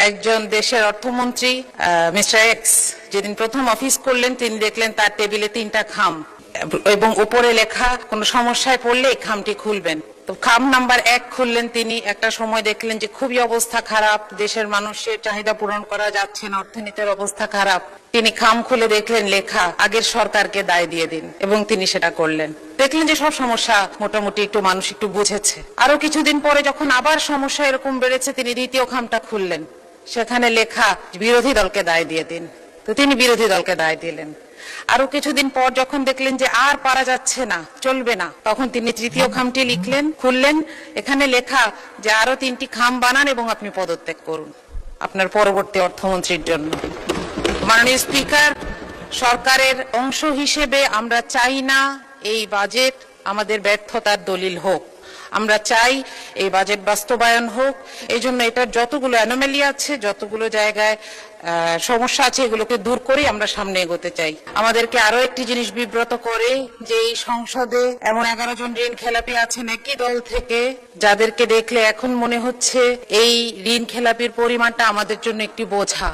একজন দেশের অর্থমন্ত্রী মিস্টার এক্স যেদিন প্রথম অফিস করলেন তিনি দেখলেন তার টেবিলে 3টা খাম এবং উপরে লেখা কোনো সমস্যায় পড়লে এই খামটি খুলবেন। তো খাম নাম্বার 1 খুললেন তিনি। একটা সময় দেখলেন যে খুবই অবস্থা খারাপ, দেশের মানুষের চাহিদা পূরণ করা যাচ্ছে না, অর্থনীতির অবস্থা খারাপ। তিনি খাম খুলে দেখলেন লেখা আগের সরকারকে দায় দিয়ে দিন, এবং তিনি সেটা করলেন। দেখলেন যে সব সমস্যা মোটামুটি একটু মানুষ একটু বুঝেছে। আরো কিছুদিন পরে যখন আবার সমস্যা এরকম বেড়েছে তিনি দ্বিতীয় খামটা খুললেন, সেখানে লেখা বিরোধী দলকে দায় দিয়ে দিন। তো তিনি বিরোধী দলকে দায় দিলেন। আরো কিছুদিন পর যখন দেখলেন যে আর পারা যাচ্ছে না, চলবে না, তখন তিনি তৃতীয় খামটি খুললেন। এখানে লেখা যে আরো 3টি খাম বানান এবং আপনি পদত্যাগ করুন আপনার পরবর্তী অর্থমন্ত্রীর জন্য। মাননীয় স্পিকার, সরকারের অংশ হিসেবে আমরা চাই না এই বাজেট আমাদের ব্যর্থতার দলিল হোক। আমরা চাই এই বাজেট বাস্তবায়ন হোক। এই জন্য এটার যতগুলো অ্যানোমালি আছে, যতগুলো জায়গায় সমস্যা আছে, এগুলোকে দূর করে আমরা সামনে এগোতে চাই। আমাদেরকে আরো একটি জিনিস বিব্রত করে যে এই সংসদে এমন 11 জন ঋণ খেলাপি আছেন একই দল থেকে, যাদেরকে দেখলে এখন মনে হচ্ছে এই ঋণ খেলাপির পরিমাণটা আমাদের জন্য একটি বোঝা।